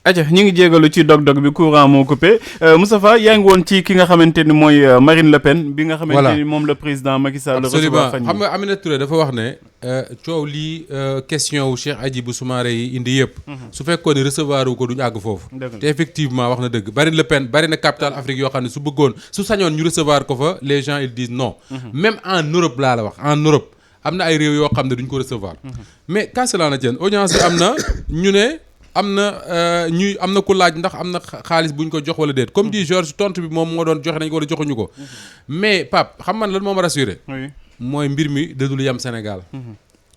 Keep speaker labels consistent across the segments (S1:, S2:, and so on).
S1: aja ñu ngi jégalu ci dog-dog bi courant moo coupé Moustapha yaa ngi woon ci ki nga xamante ni mooy Marine Le Pen bi nga xamante ni moom le président Macky Sall recevoir fan
S2: xam nga Aminata Touré dafa wax ne coow lii question wu Cheikh Hadjibou Soumaré yi indi yëpp su fekkoon ne recevoir wu ko duñu àgg foofu te effectivement wax na dëgg Marine Le Pen bari na capitale Afrique yoo xam ne su bëggoon su sañoon ñu recevoir ko fa les gens ils disent non même en Europe laa la wax en Europe am na ay réew yoo xam ne duñ ko recevoir mais quand cela ne tienne audience bi am na ñu ne am na ku laaj ndax am na xaalis buñ ko jox wala déet comme dit Georges tontu bi moom moo doon joxe nañ ko wala joxuñu ko mais Pape xam man lan moo ma rassuré mooy mbir mi dadul yam Sénégal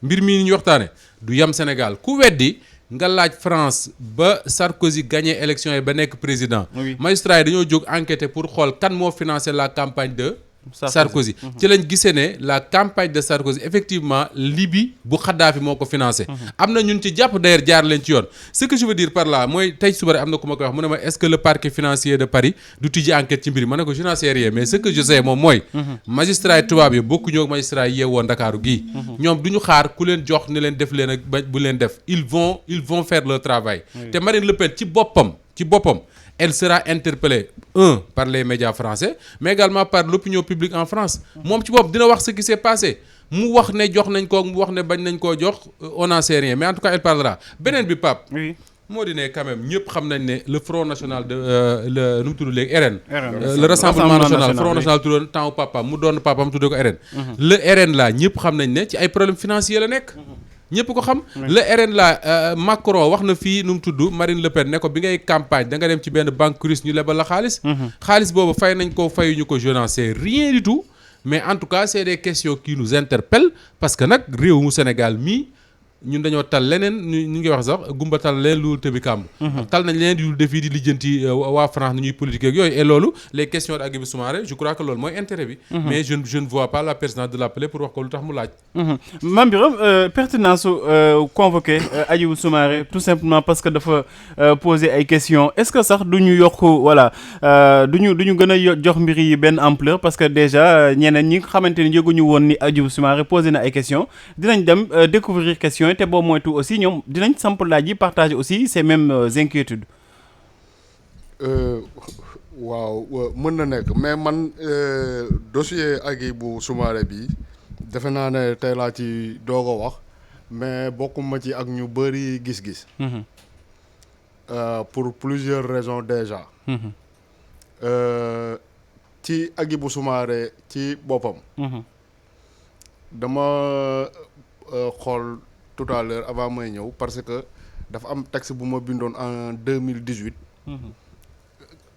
S2: mbir mi ni ñu waxtaane du yam Sénégal ku weddi nga laaj France ba Sarkozy gagné élection yi ba nekk président magistrat yi dañoo jóg enquêter pour xool kan moo financé la campagne de Sarkozy ci lañ gisee ne la campagne de Sarkozy effectivement Libye bu Kadhafi moo ko financé am na ñun ci jàpp d'ailleurs jaar leen ci yoon ce que je veux dire par là mooy tey suba am na ku ma koy wax mu ne ma est-ce que le parquet financier de Paris du tijji enquête ci mbir ma ne ko je n'en sais rien mais ce que je sais moom mooy magistrat yi tubaab yi bokku ñoo magistrat yi yeewoo Ndakaaru gii ñoom du ñu xaar ku leen jox ne leen def leen ak bu leen def ils vont faire leur travail te Marine Le Pen ci boppam elle sera interpellée par les médias français mais également par l'opinion publique en France moom ci bopp dina wax ce qui s'est passé mu wax ne jox nañ ko mu wax ne bañ nañ koo jox on n'en sait rien mais en tout cas elle parlera beneen bi Pape moo di ne quand même ñëpp xam nañ ne le front national de le nu mu tudd léegi RN le rassemblement national front national tuddoon temps papa mu doon papam tuddee ko RN le RN là ñëpp xam nañ ne ci ay problèmes financiers la nekk ñëpp ko xam le RN la Macron wax na fii nu mu tudd Marine Le Pen ne ko bi ngay campagne da nga dem ci benn banque russe ñu lebal la xaalis boobu fay nañ ko fayuñu ko je n'en sais rien du tout mais en tout cas c'est des questions qui nous interpellent parce que nag réew mu Sénégal mii ñun dañoo tal leneen ñu ngi wax sax gumba tal leneen lu tëbi kàmb tal nañ leneen yu defi di lijjanti waa France ni ñuy politique ak yooyu et loolu les questions de Hadjibou Soumaré je crois que loolu mooy intérêt bi mais je ne vois pas la pertinence de l'appeler pour wax ko lu tax mu laaj
S1: Mame Birame pertinence su convoquer Hadjibou Soumaré tout simplement parce que dafa poser ay questions est-ce que sax du ñu yokk voilà du ñu gën a jox mbir yi benn ampleur parce que déjà ñeneen ñi nga xamante ni yëguñu woon ni Hadjibou Soumaré posé na ay questions dinañ dem découvrir questions te boo moytu aussi ñoom dinañ samp laaj yi partager aussi ces mêmes inquiétudes.
S3: waaw mën na nekk mais man dossier Hadjibou Soumaré bi defe naa ne tey laa ci doog a wax mais bokkuma ci ak ñu bëri gis-gis. pour plusieurs raisons déjà. ci Hadjibou Soumaré ci boppam. dama xool. tout à l'heure avant may ñëw parce que dafa am texte bu ma bindoon en 2018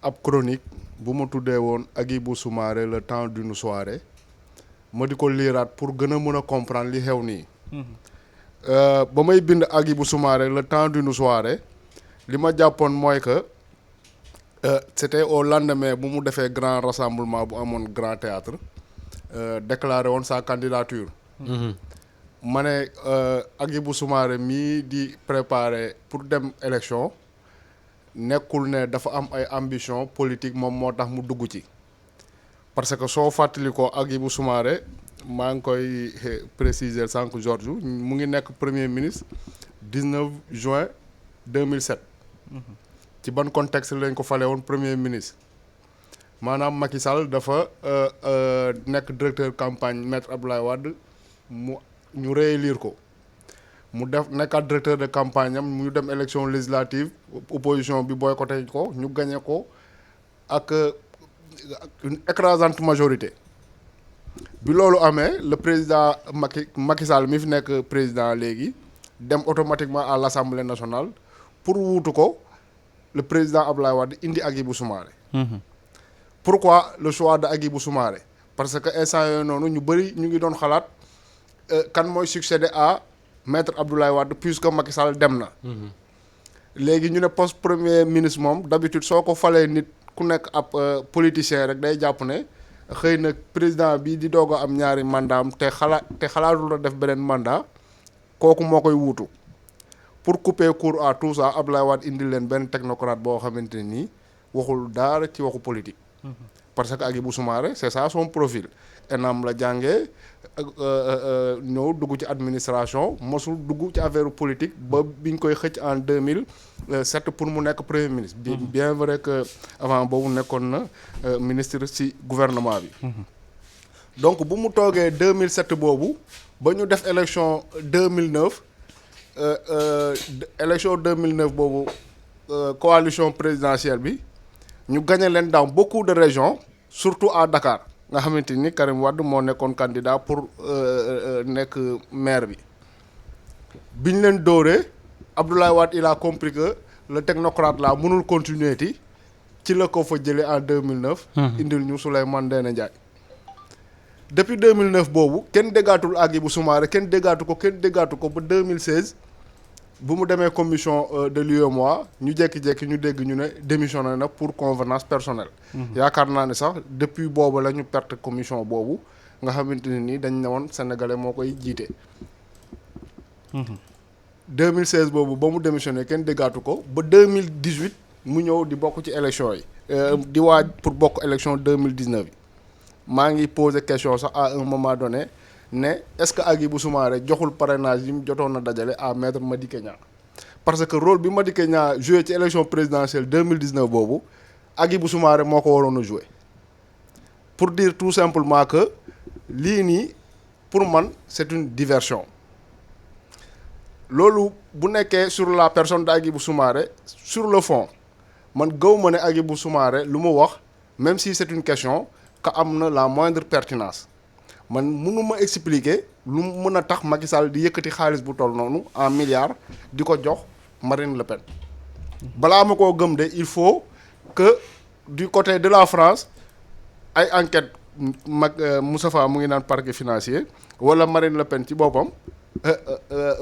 S3: ab chronique bu ma tuddee woon Hadjibou Soumaré le temps d'une soirée ma di ko liiraat pour gën a mën a comprendre li xew nii ba may bind Hadjibou Soumaré le temps d'une soirée li ma jàppoon mooy que c'était au lendemain bu mu defee grand rassemblement bu amoon grand théâtre déclaré woon sa candidature ma ne Hadjibou Soumaré mii di préparer pour dem élection nekkul ne dafa am ay ambition politique moom moo tax mu dugg ci parce que soo fàttali ko Hadjibou Soumaré maa ngi koy préciser sànq Georges mu ngi nekk premier ministre 19 juin 2007 ci ban contexte lañ ko fale woon premier ministre maanaam Macky Sall dafa nekk directeur campagne maître Abdoulaye Wade ñu réélire ko mu def nekkaat directeur de campagne am mu dem élection législative opposition bi boycotté ko ñu gagné ko ak une écrasante majorité bi loolu amee le président Macky Sall mi fi nekk président léegi dem automatiquement à l'Assemblée nationale pour wuutu ko le président Abdoulaye Wade indi Hadjibou Soumaré. Pourquoi le choix de Hadjibou Soumaré parce que instant yooyu noonu ñu bëri ñu ngi doon xalaat kan mooy succéder à maître Abdoulaye Wade puisque Macky Sall dem na. léegi ñu ne poste premier ministre moom d'habitude soo ko falee nit ku nekk ab politicien rek day jàpp ne xëy na président bi di doog a am ñaari mandat am te xalaatul la def beneen mandat kooku moo koy wuutu pour couper court à tout ça Abdoulaye Wade indi leen benn technocrate boo xamante ne nii waxul dara ci waxu politique. parce que Hadjibou Soumaré c'est ça son profil ENAM la jàngee ñëw dugg ci administration mosul dugg ci affaire politique ba biñ koy xëcc en 2007 pour mu nekk premier ministre. Bien vrai que avant boobu nekkoon na ministre ci gouvernement bi. Donc bu mu toogee 2007 boobu ba ñu def élection 2009 élection 2009 boobu coalition présidentielle bi ñu gagné leen dans beaucoup de régions surtout à Dakar. nga xamante ni Karim Wade moo nekkoon candidat pour nekk maire bi biñ leen dóoree Abdoulaye Wade il a compris que le technocrate là mënul continuer ci la ko fa jëlee en 2009. indil ñu Souleymane Ndéné Ndiaye. depuis 2009 boobu kenn déggaatul Hadjibou Soumaré kenn déggaatu ko ba 2016 bu mu demee commission de l'UEMOA ñu jékki-jékki ñu dégg ñu ne démissionné na pour convenance personnelle. yaakaar naa ne sax depuis boobu la ñu perte commission boobu nga xamante ne nii dañ ne woon sénégalais moo koy jiite. 2016 boobu ba mu démissionné kenn déggaatu ko ba 2018 mu ñëw di bokk ci élection yi. di waaj pour bokk élection 2019 yi maa ngi posé question sax à un moment donné. ne est-ce que Hadjibou Soumaré joxul parrainage yi mu jotoon na dajale à maître Madické Niang parce que rôle bi Madické Niang joué ci élection présidentielle 2019 boobu Hadjibou Soumaré moo ko waroon a joué pour dire tout simplement que lii nii pour man c'est une diversion loolu bu nekkee sur la personne de Hadjibou Soumaré sur le fond man gëw ma ne Hadjibou Soumaré lu mu wax même si c'est une question que am na la moindre pertinence man mënuma expliquer lu mën a tax Macky Sall di yëkkati xaalis bu toll noonu en milliards di ko jox Marine Le Pen balaa ma koo gëm de il faut que du côté de la France ay enquête Moustapha mu ngi naan parquet financier wala Marine Le Pen ci boppam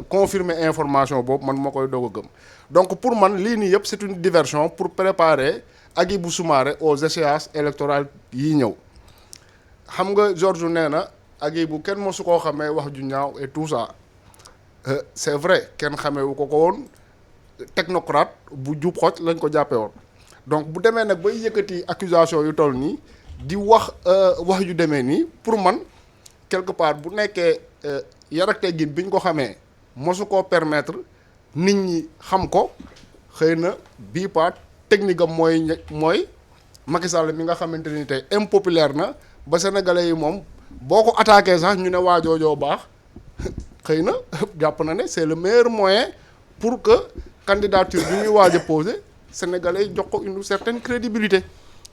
S3: confirmer information boobu man ma koy doog a gëm donc pour man lii nii yëpp c'est une diversion pour préparer Hadjibou Soumaré aux échéances électorales yi ñëw xam nga Georges nee na Hadjibou kenn mosu koo xamee wax ju ñaaw et tout ça c'est vrai kenn xameewu ko woon technocrate bu jub xoj lañ ko jàppee woon donc bu demee nag bay yëkkati accusation yu toll nii di wax wax yu demee nii pour man quelque part bu nekkee yar ak teggin biñ ko xamee mosu koo permettre nit ñi xam ko xëy na bii part technique am mooy Macky Sall mi nga xamante ni tey impopulaire na ba sénégalais yi moom boo ko attaqué sax ñu ne waajoojoo baax xëy na jàpp na ne c'est le meilleur moyen pour que candidature bi ñuy waaj a posé sénégalais yi jox ko une certaine crédibilité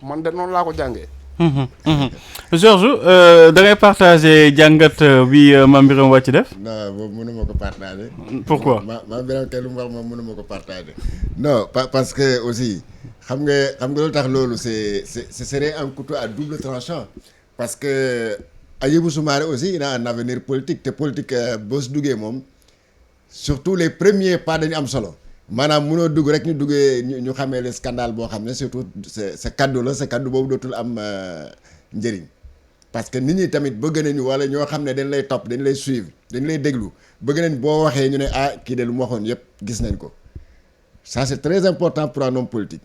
S3: man de noonu laa ko jàngee.
S1: Georges da ngay partagé jàngat bi Mame Birame Wathie def.
S4: non boobu mënuma ko partagé.
S1: pourquoi
S4: Mame Birame kay lu mu wax moom mënuma ko partagé. non parce que aussi xam nga lu tax loolu ce serait un couteau à double tranchant parce que Hadjibou Soumaré aussi il a un avenir politique te politique boo si duggee moom surtout les premiers pas dañu am solo maanaam mënoo dugg rek ñu xamee le scandale boo xam ne surtout sa kaddu la sa kaddu boobu dootul am njëriñ parce que nit ñi tamit bëgg nañu wala ñoo xam ne dañ lay topp dañ lay suivre dañ lay déglu bëgg nañ boo waxee ñu ne kii de lu mu waxoon yëpp gis nañ ko ça c'est très important pour un homme politique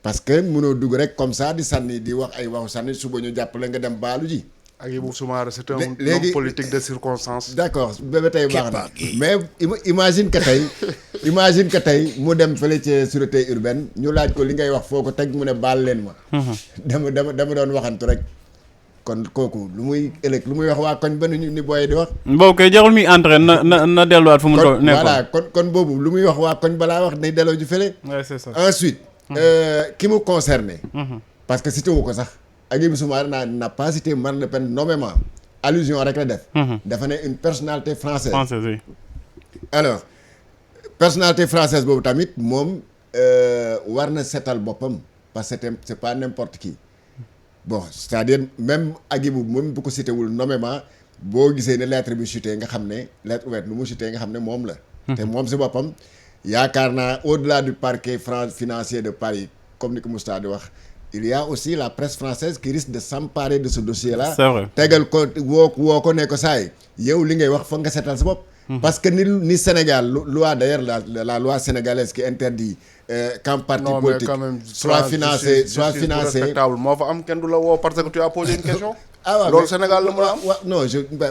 S4: parce que mënoo dugg rek comme ça di sànni di wax ay waxu sànni suba ñu jàppale nga dem baalu ji.
S3: Hadjibou Soumaré c'est un homme politique de circonstance.
S4: d'accord ba tey baax na mais imagine que tey mu dem fële ci sûreté urbaine ñu laaj ko li ngay wax foo ko teg mu ne baal leen ma. dama doon waxantu rek. kon kooku lu muy wax waa koñ ba ni booy di wax.
S1: boobu kay jarul muy entraîne na delluwaat fu mu nekkoon.
S4: voilà kon boobu lu muy wax waa koñ balaa wax day delloo ju fële.
S1: ouais c'est ça.
S4: ensuite. ki mu concerné. parce que cité wu ko sax. Hadjibou Soumaré n'a pas cité Marine Le Pen nommément allusion rek la def. dafa ne une personnalité française.
S1: Oui.
S4: alors personnalité française boobu tamit moom war na seetal boppam parce que c'est pas n'importe qui bon c'est-à-dire même Hadjibou moom bu ko cité wul nommément boo gisee ne lettre bi chuté nga xam ne lettre ouverte nu mu chuté nga xam ne moom la. te moom si boppam yaakaar naa au-delà du parquet financier de Paris comme ni ko Moustapha di wax. il y a aussi la presse française qui risque de s'emparer de ce dossier-là.
S1: C'est vrai.
S4: tegal ko woo ko ne ko saay yow li ngay wax foog nga seetal sa bopp. parce que ni Sénégal loi d'ailleurs la loi sénégalaise qui interdit qu'un parti politique soit financé
S3: respectable moo fa am kenn du la woo parce que tu as posé une question.
S4: waaw
S3: loolu Sénégal la mën a am.
S4: non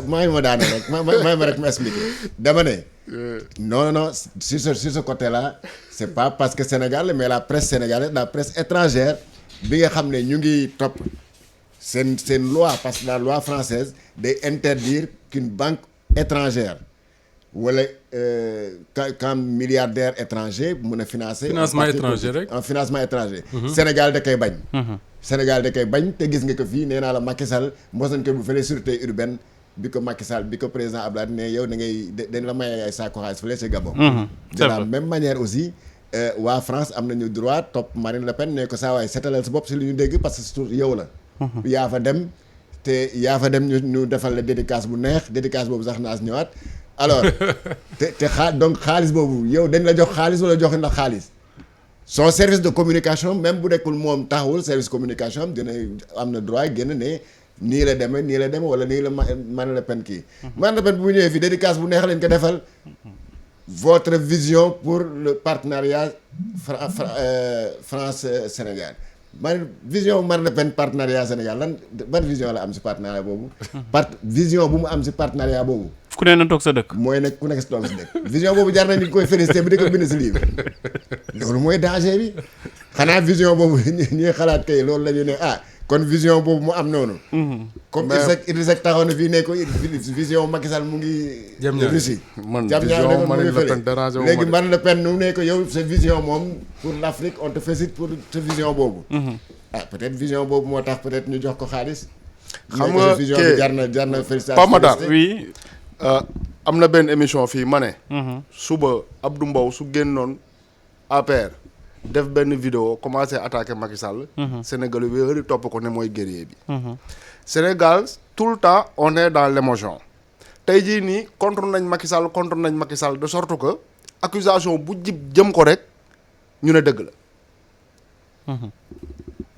S4: maa ngi ma daane rek ma rek ma expliquer dama ne. non sur ce côté là c'est pas parce que Sénégal mais la presse sénégalaise la presse étrangère bi nga xam ne ñu ngi topp seen loi parce que la loi française day interdire qu'une banque étrangère wala quand milliardaire étranger mun a financer.
S2: financement étranger rek
S4: en financement étranger. Sénégal da koy bañ. Sénégal da koy bañ te gis nga ko fii nee naa la Macky Sall mos nañ ko bu fële sûreté urbaine bi ko Macky Sall bi ko président Abdoulaye ne yow da ngay dañ la may ay saako xaalis fële ci Gabon. de la même manière aussi waa France am nañu droit topp Marine Le Pen ne ko saa waay seetalal sa bopp si li ñu dégg parce que surtout yow la. yaa fa dem ñu defal la dédicace bu neex dédicace boobu sax naas ñëwaat alors te donc xaalis boobu yow dañ la jox xaalis wala joxe na xaalis. son service de communication même bu nekkul moom taxawul service communication am dina am na droit génn ne nii la demee wala nii la Marine Le Pen kii. Marine Le Pen bu ñëwee fii dédicace bu neex lañ ko defal votre vision pour le partenariat France Sénégal vision Marine Le Pen partenariat Sénégal lan ban vision la am si partenariat boobu. vision bu mu am si partenariat boobu.
S1: ku ne na toog sa dëkk.
S4: mooy nag ku nekk si toog si dëkk vision boobu jar nañu koy félicité bi di ko bind si livre loolu mooy danger bi xanaa vision boobu ñuy xalaat kay loolu la ñu ne kon vision boobu mu am noonu. comme Idrissa taxaw na fii ne ko vision Macky Sall mu ngi.
S2: jëm ñaar
S4: Russie
S3: man vision Marine Le Pen déranger wu ma
S4: léegi Marine Le Pen nu ne ko yow sa vision moom pour l'Afrique on te félicite pour sa vision boobu. peut-être vision boobu moo tax peut-être ñu jox ko xaalis.
S3: xam nga
S4: vision bi jar na félicitation.
S3: Pape Matar
S1: oui.
S3: am na benn émission fii ma ne. suba Abdou Mbow su génnoon APR def benn vidéo commencé attaquer Macky Sall. Sénégal bi yëpp topp ko ne mooy guerrier bi. Sénégal tout le temps on est dans l'émotion. tey jii nii contre nañ Macky Sall de sorte que accusation bu jëm ko rek ñu ne dëgg la.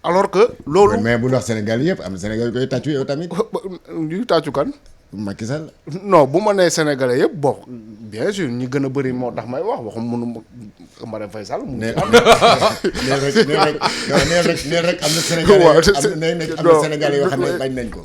S3: alors que loolu.
S4: mais bu wax Sénégal yëpp am na Sénégal yu koy tàccu yow tamit.
S3: yuy tàccu kan.
S4: Macky Sall.
S3: non bu ma nee sénégalais yëpp bon bien sûr ñi gën a bëri moo tax may wax waxum mënu Marème Faye Sall.
S4: neel rek am na sénégalais yoo xam ne bañ nañ ko.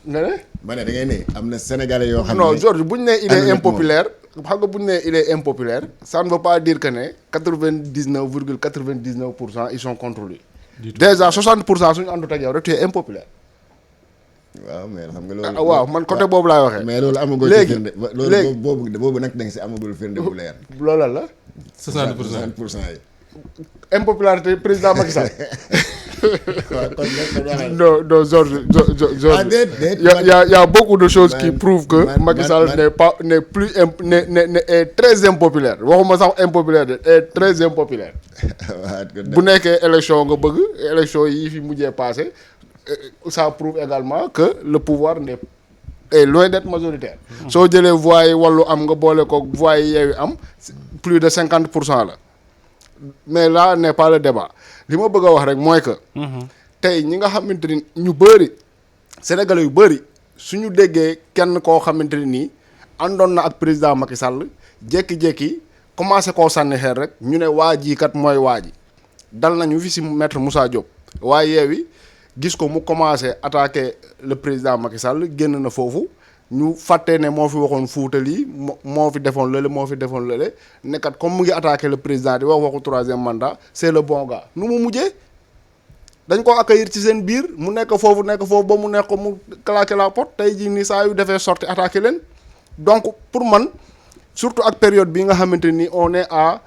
S3: nga ne.
S4: ma ne da ngay ne am na sénégalais yoo xam ne.
S3: non Georges bu ñu nee il est impopulaire xam nga bu ñu nee il est impopulaire ça ne veut pas dire que ne 99,99% ils sont contre lui. déjà 60% suñu àndut ak yow rek tu es impopulaire.
S4: waaw mais xam nga loolu.
S3: waaw man côté boobu laay waxee.
S4: mais loolu amagul.
S3: léegi
S4: firnde loolu boobu nag da nga si amagul firnde bu leer.
S3: loolal la.
S2: 60%
S4: yi.
S3: impopularité président Macky Sall.
S4: waaw kon
S3: non Georges. y a beaucoup de choses qui prouvent que Macky Sall n'est plus est très impopulaire waxuma sax impopulaire de est très impopulaire. bu nekkee élection nga bëgg élection yi fi mujjee passé ça prouve également que le pouvoir est loin d'être majoritaire. soo jëlee voix yi wàllu am nga boole ko voix yi Yewwi am plus de 50% la. mais là n'est pas le débat li ma bëgg a wax rek mooy que. tey ñi nga xamante ni ñu bëri sénégalais yu bëri suñu déggee kenn koo xamante ni nii àndoon na ak président Macky Sall jékki-jékki commencé koo sànni xeer rek ñu ne waa ji kat mooy waa ji dal nañu fi si maître Moussa Diop waaye Yewwi gis ko mu commencé attaquer le président Macky Sall génn na foofu. ñu fàtte ne moo fi waxoon Fuuta lii moo fi defoon lële nekkat comme mu ngi attaqué le président di waxu troisième mandat c'est le bon gars nu mu mujjee dañ ko accueillir ci seen biir mu nekk foofu ba mu nekk mu claquer la porte tey jii nii saa yu defee sorti attaqué leen donc pour man surtout ak période bi nga xamante ni on est à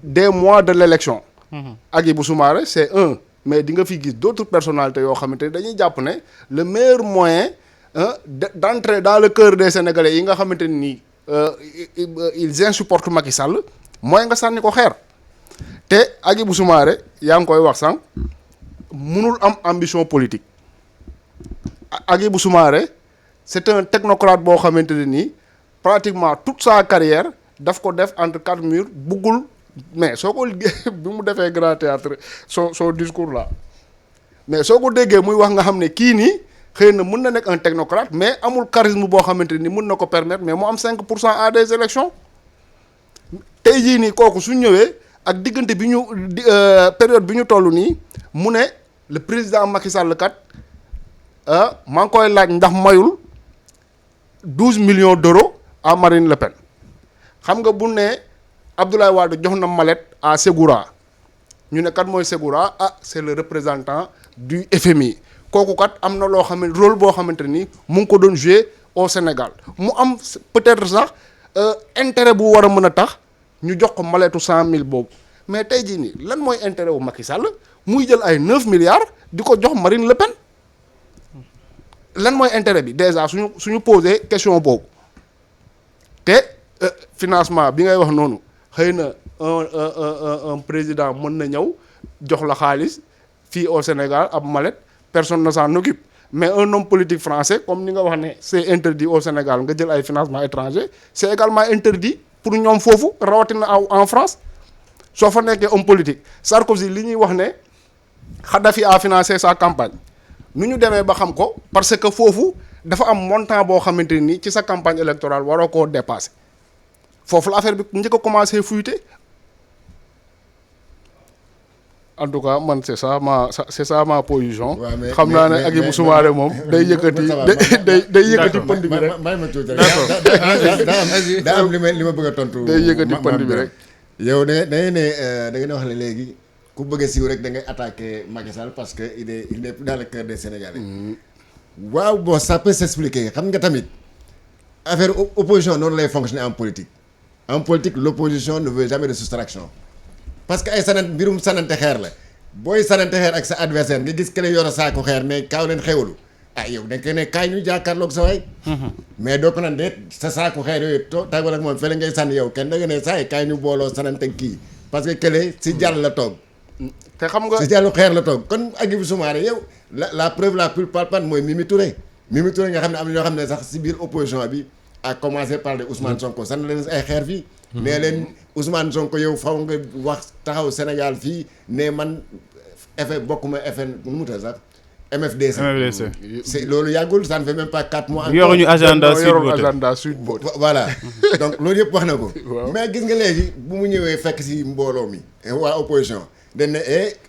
S3: des mois de l'élection. Hadjibou Soumaré c'est un mais di nga fi gis d'autres personnalités yoo xamante ni dañuy jàpp ne le meilleur moyen. D'entrer dans le cœur des Sénégalais yi nga xamante ni ils insupportent Macky Sall mooy nga sànni ko xeer te Hadjibou Soumaré yaa ngi koy wax sànq mënul am ambition politique. Hadjibou Soumaré c'est un technocrate boo xamante ne nii pratiquement toute sa carrière daf ko def entre quatre murs buggul mais soo ko liggéey bi mu defee grand théâtre son discours là mais soo ko déggee muy wax nga xam ne kii nii. xëy na mën na nekk un technocrate mais amul charisme boo xamante ni mën na ko permettre mais mu am 5% à des élections tey jii nii kooku su ñëwee ak diggante bi période bi ñu toll nii mu ne le président Macky Sall kat maa ngi koy laaj ndax mayul 12 millions d'euros à Marine Le Pen xam nga bu ne Abdoulaye Wade jox na mallette à Ségura ñu ne kat mooy Ségura c'est le représentant du FMI kooku kat am na loo xam ne rôle boo xamante ni mu ngi ko doon jouer au Sénégal mu am peut-être sax intérêt bu war a mën a tax ñu jox ko maletu 100 000 boobu mais tey jii nii lan mooy intérêt wu Macky Sall muy jël ay 9 milliards di ko jox Marine Le Pen lan mooy intérêt bi déjà suñu poser question boobu te financement bi ngay wax noonu xëy na un président mën na ñëw jox la xaalis fii au Sénégal ab mallette personne ne s'en occupe mais un homme politique français comme ni nga wax ne c'est interdit au Sénégal nga jël ay financement étranger c'est également interdit pour ñoom foofu rawatina en France soo fa nekkee homme politique Sarkozy li ñuy wax ne Kadhafi a financé sa campagne nu ñu demee ba xam ko parce que foofu dafa am montant boo xamante ni ci sa campagne électorale waroo koo dépasser foofu la affaire bi njëkk a commencé fuiter en tout cas man c'est ça ma position. xam naa ne Hadjibou Soumaré moom day yëkkati day yëkkati pënd bi rek.
S4: may ma tuuti rek daa am li ma bëgg a tontu.
S3: day yëkkati pënd bi rek.
S4: yow da ngeen wax ne léegi ku bëgg a siiw rek da ngay attaquer Macky Sall parce que il est dans le cœur des Sénégalais. waaw bon ça peut s'expliquer xam nga tamit affaire opposition noonu lay fonctionner en politique. En politique l'opposition ne veut jamais de soustraction. parce que ay mbirum sanante xeer la booy sanante xeer ak sa adversaire nga gis que ne yor a saako xeer mais kaaw leen xewlu yow da nga ne kaay ñu jàkkaarloog sa waay. mais doo ko naan déet sa saako xeer yooyu tàggoon ak moom fële ngay sànni yow kenn da nga ne saa kaay ñu booloo sanante kii parce que kële si jàll la toog.
S3: te xam nga
S4: si jàllu xeer la toog kon Hadjibou Soumaré yow la preuve la plus palpable mooy Mimi Touré nga xam ne am na ñoo xam ne sax si biir opposition bi à commencer par de Ousmane Sonko sànni leen ay xeer fii. nee leen Ousmane Sonko yow faw nga wax taxaw Sénégal fii ne man effet bokkuma effet nu mu tudd sax MFDC. c'est loolu yàggul ça ne fait même pas 4 mois.
S1: yoruñu agenda
S3: Sud Beauté
S4: voilà donc loolu yëpp wax na ko. mais gis nga léegi bu mu ñëwee fekk si mbooloo mi waa opposition dañ ne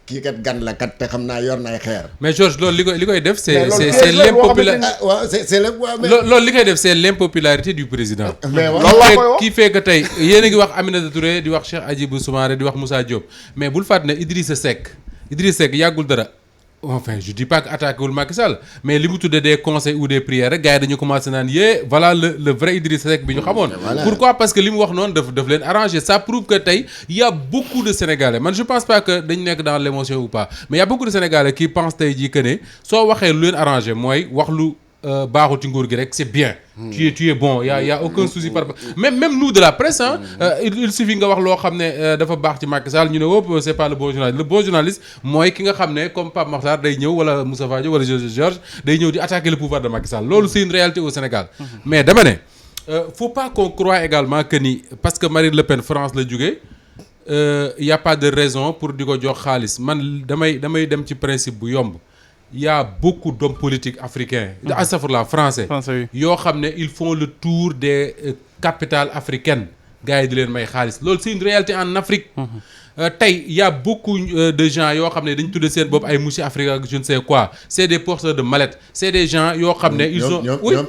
S4: kii kat gan la kat te xam naa yor na ay xeer.
S2: mais Georges loolu li koy def c'est l'impopularité.
S4: waaw c'est le waaw mais
S2: loolu li koy def c'est l'impopularité du président.
S4: mais
S3: waaw
S2: kii fekk tey yéen a ngi wax Aminata Touré di wax Cheikh Hadjibou Soumaré di wax Moussa Diop mais bul fàtte ne Idrissa Seck yàggul dara. Enfin je dis pas que attaqué wul Macky Sall mais li mu tuddee des conseils ou des prières rek gars yi dañu commencé naan voilà le vrai Idrissa Seck bi ñu xamoon. Pourquoi parce que li mu wax noonu daf leen arrangé ça prouve que tey y a beaucoup de Sénégalais man je pense pas que dañu nekk dans l'émotion ou pas mais y a beaucoup de Sénégalais qui pensent tey jii que ne soo waxee lu leen arrangé mooy wax lu baaxul ci nguur gi rek c'est bien. tu es bon y a aucun souci par rapport même nous de la presse il suffit nga wax loo xam ne dafa baax ci Macky Sall ñu ne wóop c'est pas le bon journaliste mooy ki nga xam ne comme Pape Makhtar day ñëw wala Moustapha Diop wala Georges day ñëw di attaquer le pouvoir de Macky Sall loolu c'est une réalité au Sénégal. mais dama ne faut pas qu'on croie également que ni parce que Marine Le Pen France la jógee y a pas de raison pour di ko jox xaalis man damay dem ci principe bu yomb. Il y a beaucoup d'hommes politiques africains, astafurlah français, yoo xam ne ils font le tour des capitales africaines gars yi di leen may xaalis loolu c'est une réalité en Afrique. tey y a beaucoup de gens yoo xam ne dañu tudde seen bopp ay monsieur Afrique ak je ne sais quoi c'est des porteurs de mallettes c'est des gens yoo xam ne ils ont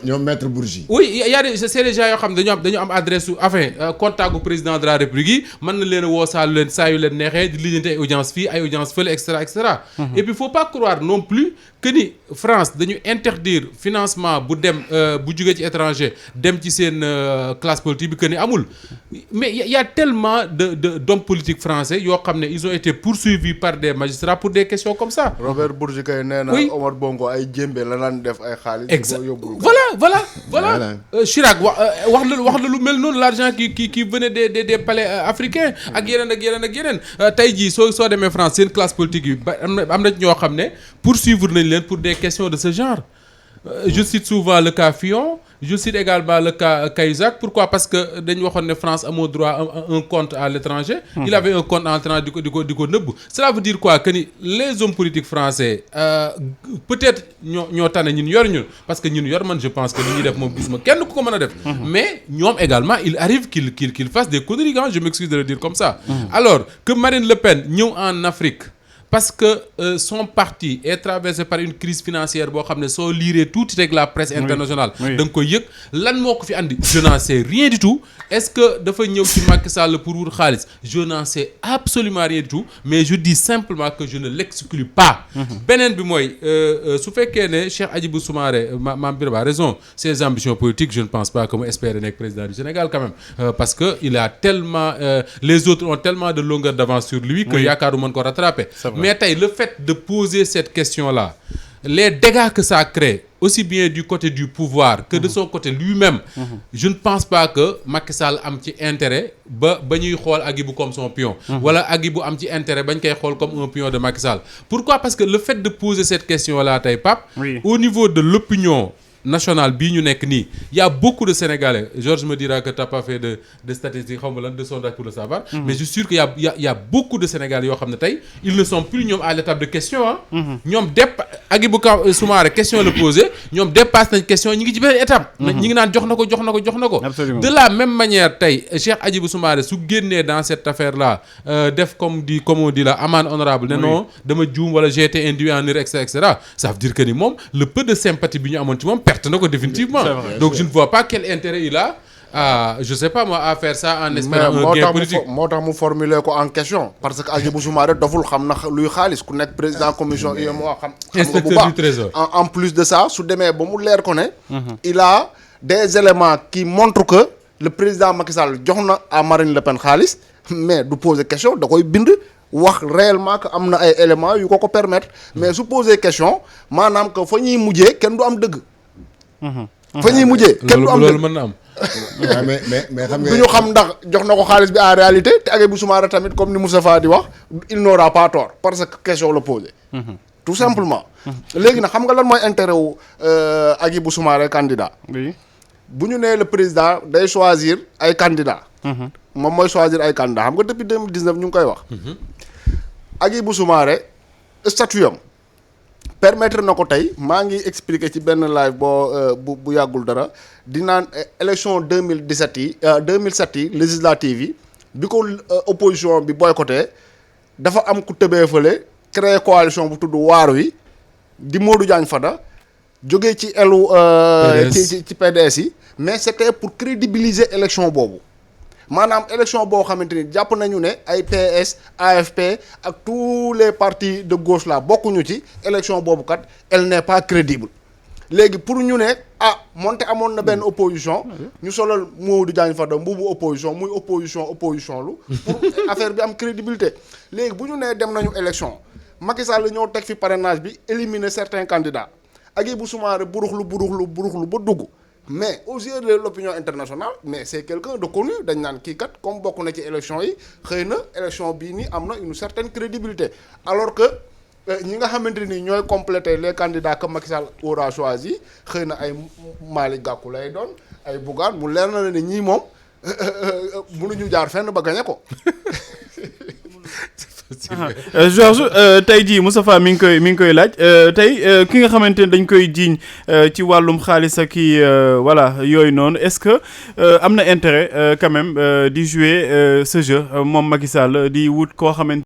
S4: ñoom maître Bourgi.
S2: oui y a des c'est des gens yoo xam ne dañu am adresse su contact gu président de la République yi mën na leen a woo saa yu leen neexee di lijjanti ay audience fii ay audience fële et cetera. et puis faut pas croire non plus que ni France dañu interdire financement bu dem bu jugee ci étranger dem ci seen classe politique bi que ni amul mais y a tellement d'hommes politiques français yoo xam ne ils ont été poursuivis par des magistrats pour des questions comme ça.
S3: Robert Bourgi kay nee na Omar Bongo ay jémbe la naan def ay xaalis.
S2: exactement voilà. Chirac wax na lu mel noonu l'argent qui venait des palais africains. ak yeneen tey jii soo demee France seen classe politique yi ba am na ñoo xam ne poursuivre nañ leen pour des questions de ce genre. Je cite souvent le cas Fillon je cite également le cas Cahuzac pourquoi parce que dañu waxoon ne France amoo droit un compte à l'étranger il avait un compte à l'étranger di ko nëbb cela veut dire quoi que ni les hommes politiques français peut-être ñoo tane ñun parce que ñun yor man je pense que li ñuy def moom gisuma kenn ku ko mën a def mais ñoom également il arrive qu'il fasse des conneries je m'excuse de le dire comme ça alors que Marine Le Pen ñëw en Afrique parce que son parti est traversé par une crise financière boo xam ne soo liiree tuuti rek la presse internationale da nga koy yëg lan moo ko fi andi je n'en sais rien du tout est-ce que dafa ñëw ci Macky Sall pour wut xaalis je n'en sais absolument rien du tout mais je dis simplement que je ne l'exclus pas beneen bi mooy su fekkee ne Cheikh Hadjibou Soumaré Mame Birame a raison ses ambitions politiques je ne pense pas que mu espère nekk président du Sénégal quand même parce que il a tellement les autres ont tellement de longueur d'avance sur lui que yaakaaru mën ko rattraper mais tey le fait de poser cette question-là les dégâts que ça crée aussi bien du côté du pouvoir que de son côté lui-même je ne pense pas que Macky Sall am ci intérêt ba ñuy xool Hadjibou comme son pion wala Hadjibou am ci intérêt bañ koy xool comme un pion de Macky Sall pourquoi parce que le fait de poser cette question-là tey Pape au niveau de l'opinion national bii ñu nekk nii y a beaucoup de Sénégalais Georges me dira que t'as pas fait de statistiques xaw ma lan de sondage pour le savoir mais je suis sûr que y a beaucoup de Sénégalais yoo xam ne tey ils ne sont plus ñoom à l'étape de question ñoom Hadjibou Soumaré question la posé ñoom dépasse nañ question ñi ngi ci beneen étape ñi ngi naan jox na ko de la même manière tey Cheikh Hadjibou Soumaré su génnee dans cette affaire là def comme on dit la amende honorable ne non dama juum wala j'ai été induit en erreur et cetera ça veut dire que ni moom le peu de sympathie bi ñu amoon ci moom perte na ko définitivement donc je ne vois pas quel intérêt il a je sais pas moi à faire ça en espérant un gain politique
S3: moo tax mu formuler ko en question parce que Hadjibou Soumaré doful xam na luy xaalis ku nekk président commission UEMOA xam nga bu baax en plus de ça su demee ba mu leer ko ne il a des éléments qui montrent que le président Macky Sall jox na à Marine Le Pen xaalis mais du poser question da koy bind wax réellement que am na ay éléments yu ko permettre mais su poser question maanaam que fa ñuy mujjee kenn du am dëgg fa ñuy mujjee kenn du am
S2: loolu mën na am
S4: mais xam nga
S3: du ñu xam ndax jox na ko xaalis bi en réalité te Hadjibou Soumaré tamit comme ni Moustapha di wax il n'aura pas tort parce que question la posée tout simplement léegi nag xam nga lan mooy intérêt wu Hadjibou Soumaré candidat bu ñu nee le président day choisir ay candidats moom mooy choisir ay candidats xam nga depuis 2019 ñu ngi koy wax Hadjibou Soumaré statut am permettre na ko tey maa ngi expliquer ci benn live bu yàggul dara di naan élection 2017 yi 2007 yi législative yi bi ko opposition bi boycotté dafa am ku tëbee fële créer coalition bu tudd waaru yi di Modou Diagne Fada jógee ci elu ci PDS yi mais c'était pour crédibiliser élection boobu maanaam élection boo xamante ni jàpp nañu ne ay PS AFP ak tous les partis de gauche là bokkuñu ci élection boobu kat elle n'est pas crédible léegi pour ñu ne moonte amoon na benn opposition ñu solal Modou Diagne Fada mbubu opposition muy opposition lu pour affaire bi am crédibilité léegi bu ñu nee dem nañu élection Macky Sall ñoo teg fi parrainage bi éliminer certains candidats Hadjibou Soumaré buruxlu ba dugg mais aux yeux de l'opinion internationale mais c'est quelqu'un de connu dañ naan kii kat comme bokk na ci élection yi xëy na élection bii nii am na une certaine crédibilité alors que ñi nga xamante ni ñooy compléter les candidats que Macky Sall aura choisi xëy na ay Malick Gakou lay doon ay Bougane mu leer na la ne ñii moom mënuñu jaar fenn ba gañe ko.
S1: Georges tey jii Moustapha mi ngi koy laaj tey ki nga xamante ne dañ koy jiiñ ci wàllum xaalis ak kii voilà yooyu noonu est-ce que am na intérêt quand même di jouer ce jeu moom Macky Sall di wut koo xamante